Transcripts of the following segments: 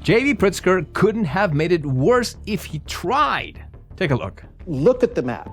JB Pritzker couldn't have made it worse if he tried. Take a look. Look at the map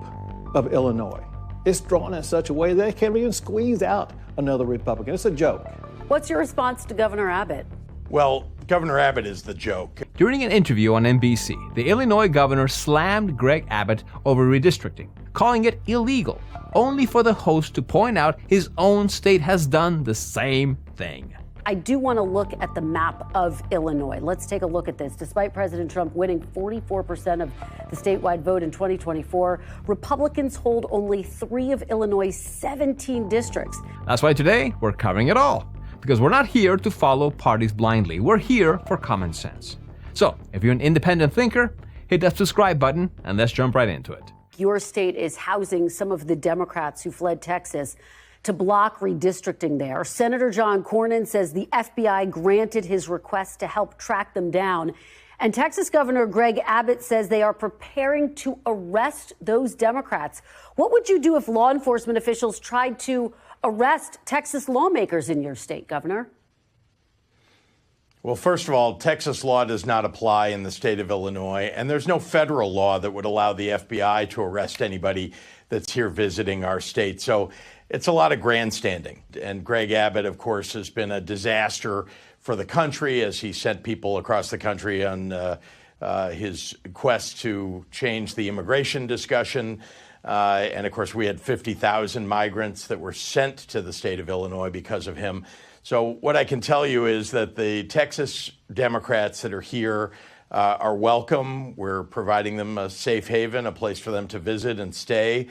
of Illinois. It's drawn in such a way that they can't even squeeze out another Republican. It's a joke. What's your response to Governor Abbott? Well, Governor Abbott is the joke. During an interview on NBC, the Illinois governor slammed Greg Abbott over redistricting, calling it illegal, only for the host to point out his own state has done the same thing. I do want to look at the map of Illinois. Let's take a look at this. Despite President Trump winning 44% of the statewide vote in 2024, Republicans hold only 3 of Illinois' 17 districts. That's why today we're covering it all. Because we're not here to follow parties blindly. We're here for common sense. So, if you're an independent thinker, hit that subscribe button and let's jump right into it. Your state is housing some of the Democrats who fled Texas to block redistricting there. Senator John Cornyn says the FBI granted his request to help track them down. And Texas Governor Greg Abbott says they are preparing to arrest those Democrats. What would you do if law enforcement officials tried to arrest Texas lawmakers in your state, Governor? Well, first of all, Texas law does not apply in the state of Illinois, and there's no federal law that would allow the FBI to arrest anybody that's here visiting our state. So it's a lot of grandstanding. And Greg Abbott, of course, has been a disaster for the country as he sent people across the country on his quest to change the immigration discussion. And of course, we had 50,000 migrants that were sent to the state of Illinois because of him. So what I can tell you is that the Texas Democrats that are here are welcome. We're providing them a safe haven, a place for them to visit and stay,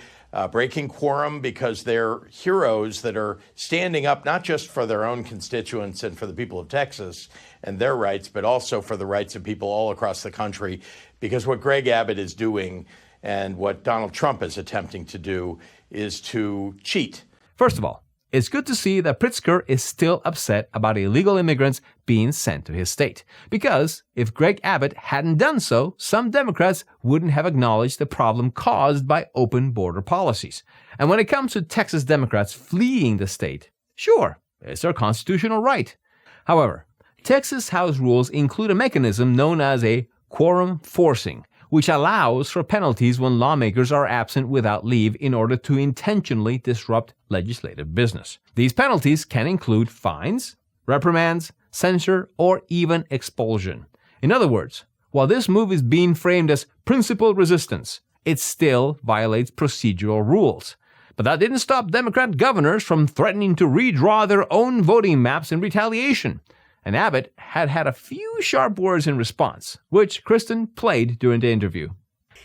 breaking quorum because they're heroes that are standing up not just for their own constituents and for the people of Texas and their rights, but also for the rights of people all across the country. Because what Greg Abbott is doing and what Donald Trump is attempting to do is to cheat. First of all, it's good to see that Pritzker is still upset about illegal immigrants being sent to his state. Because if Greg Abbott hadn't done so, some Democrats wouldn't have acknowledged the problem caused by open border policies. And when it comes to Texas Democrats fleeing the state, sure, it's their constitutional right. However, Texas House rules include a mechanism known as a quorum forcing, which allows for penalties when lawmakers are absent without leave in order to intentionally disrupt legislative business. These penalties can include fines, reprimands, censure, or even expulsion. In other words, while this move is being framed as principled resistance, it still violates procedural rules. But that didn't stop Democrat governors from threatening to redraw their own voting maps in retaliation. And Abbott had a few sharp words in response, which Kristen played during the interview.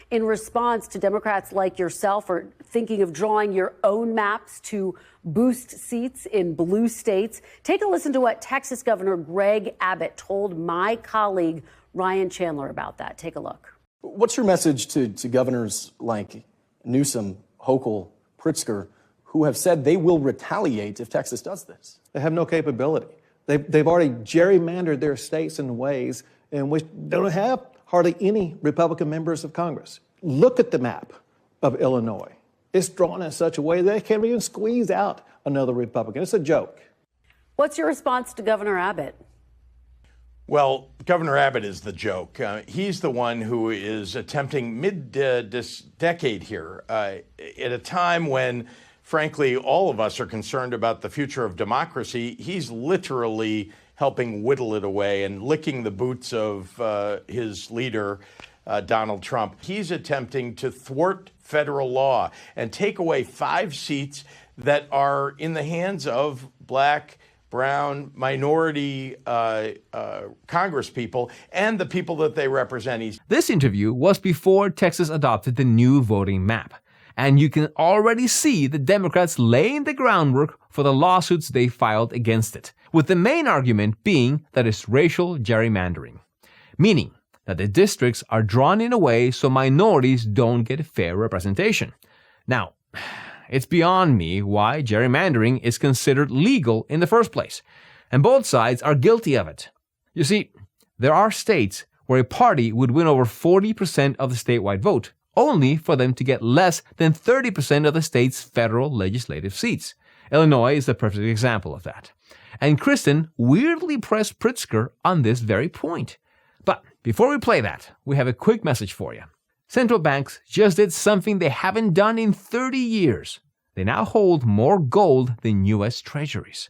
In response to Democrats like yourself are thinking of drawing your own maps to boost seats in blue states, take a listen to what Texas Governor Greg Abbott told my colleague Ryan Chandler about that. Take a look. What's your message to governors like Newsom, Hochul, Pritzker, who have said they will retaliate if Texas does this? They have no capability. They've already gerrymandered their states in ways in which they don't have hardly any Republican members of Congress. Look at the map of Illinois. It's drawn in such a way that they can't even squeeze out another Republican. It's a joke. What's your response to Governor Abbott? Well, Governor Abbott is the joke. He's the one who is attempting this decade here at a time when, frankly, all of us are concerned about the future of democracy. He's literally helping whittle it away and licking the boots of his leader, Donald Trump. He's attempting to thwart federal law and take away 5 seats that are in the hands of black, brown, minority congresspeople and the people that they represent. This interview was before Texas adopted the new voting map. And you can already see the Democrats laying the groundwork for the lawsuits they filed against it, with the main argument being that it's racial gerrymandering, meaning that the districts are drawn in a way so minorities don't get fair representation. Now, it's beyond me why gerrymandering is considered legal in the first place, and both sides are guilty of it. You see, there are states where a party would win over 40% of the statewide vote, only for them to get less than 30% of the state's federal legislative seats. Illinois is the perfect example of that. And Kristen weirdly pressed Pritzker on this very point. But before we play that, we have a quick message for you. Central banks just did something they haven't done in 30 years. They now hold more gold than U.S. treasuries.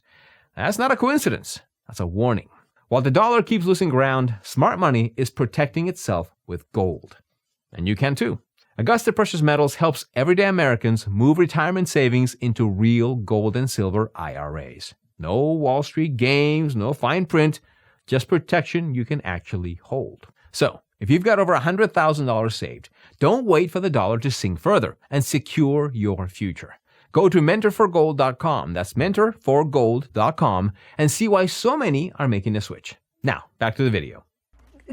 That's not a coincidence. That's a warning. While the dollar keeps losing ground, smart money is protecting itself with gold. And you can too. Augusta Precious Metals helps everyday Americans move retirement savings into real gold and silver IRAs. No Wall Street games, no fine print, just protection you can actually hold. So, if you've got over $100,000 saved, don't wait for the dollar to sink further and secure your future. Go to mentorforgold.com, that's mentorforgold.com, and see why so many are making the switch. Now, back to the video.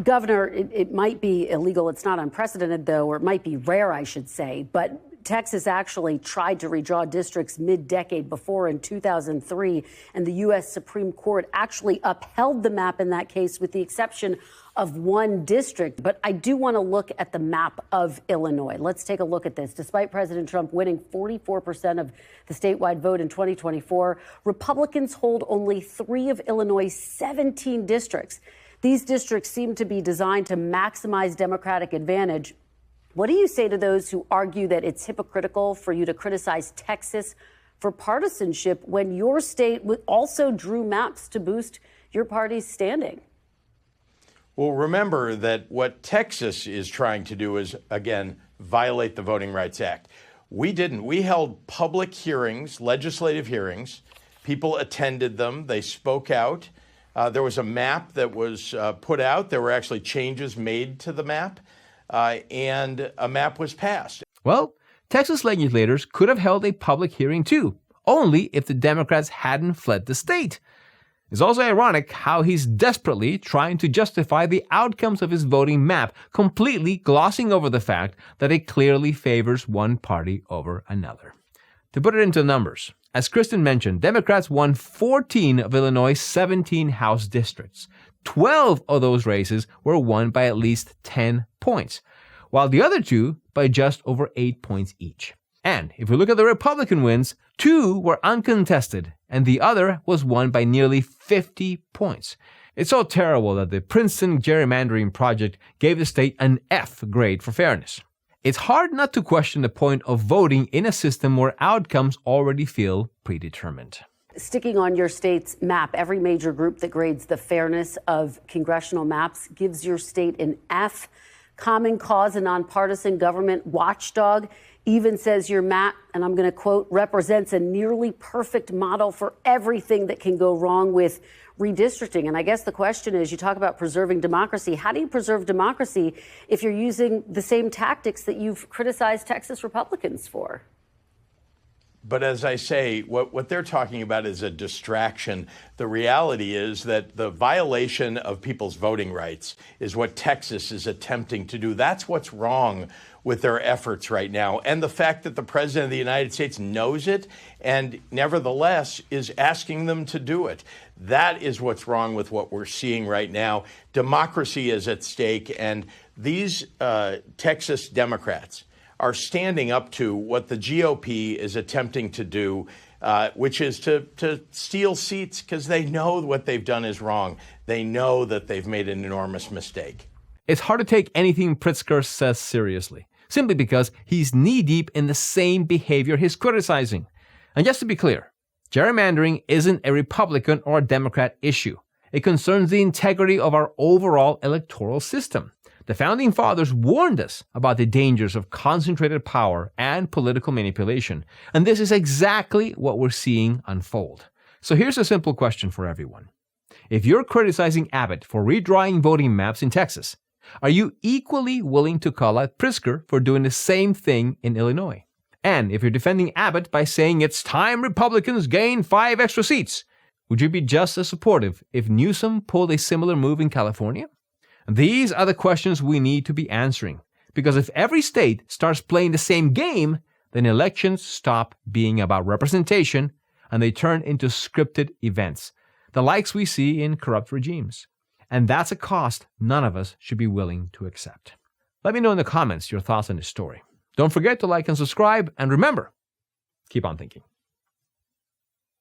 Governor, it might be illegal. It's not unprecedented, though, or it might be rare, I should say. But Texas actually tried to redraw districts mid-decade before in 2003, and the U.S. Supreme Court actually upheld the map in that case with the exception of one district. But I do want to look at the map of Illinois. Let's take a look at this. Despite President Trump winning 44% of the statewide vote in 2024, Republicans hold only 3 of Illinois' 17 districts. These districts seem to be designed to maximize Democratic advantage. What do you say to those who argue that it's hypocritical for you to criticize Texas for partisanship when your state also drew maps to boost your party's standing? Well, remember that what Texas is trying to do is, again, violate the Voting Rights Act. We didn't. We held public hearings, legislative hearings. People attended them. They spoke out. There was a map that was put out. There were actually changes made to the map, and a map was passed. Well, Texas legislators could have held a public hearing too, only if the Democrats hadn't fled the state. It's also ironic how he's desperately trying to justify the outcomes of his voting map, completely glossing over the fact that it clearly favors one party over another. To put it into numbers, as Kristen mentioned, Democrats won 14 of Illinois' 17 House districts. 12 of those races were won by at least 10 points, while the other 2 by just over 8 points each. And if we look at the Republican wins, 2 were uncontested, and the other was won by nearly 50 points. It's so terrible that the Princeton Gerrymandering Project gave the state an F grade for fairness. It's hard not to question the point of voting in a system where outcomes already feel predetermined. Sticking on your state's map, every major group that grades the fairness of congressional maps gives your state an F. Common Cause, a nonpartisan government watchdog, even says your map, and I'm going to quote, represents a nearly perfect model for everything that can go wrong with redistricting. And I guess the question is, you talk about preserving democracy. How do you preserve democracy if you're using the same tactics that you've criticized Texas Republicans for? But as I say, what they're talking about is a distraction. The reality is that the violation of people's voting rights is what Texas is attempting to do. That's what's wrong with their efforts right now. And the fact that the President of the United States knows it and nevertheless is asking them to do it. That is what's wrong with what we're seeing right now. Democracy is at stake, and these Texas Democrats are standing up to what the GOP is attempting to do, which is to steal seats because they know what they've done is wrong. They know that they've made an enormous mistake. It's hard to take anything Pritzker says seriously, simply because he's knee-deep in the same behavior he's criticizing. And just to be clear, gerrymandering isn't a Republican or a Democrat issue. It concerns the integrity of our overall electoral system. The Founding Fathers warned us about the dangers of concentrated power and political manipulation, and this is exactly what we're seeing unfold. So here's a simple question for everyone. If you're criticizing Abbott for redrawing voting maps in Texas, are you equally willing to call out Pritzker for doing the same thing in Illinois? And if you're defending Abbott by saying it's time Republicans gain 5 extra seats, would you be just as supportive if Newsom pulled a similar move in California? These are the questions we need to be answering, because if every state starts playing the same game, then elections stop being about representation and they turn into scripted events, the likes we see in corrupt regimes. And that's a cost none of us should be willing to accept. Let me know in the comments your thoughts on this story. Don't forget to like and subscribe, and remember, keep on thinking.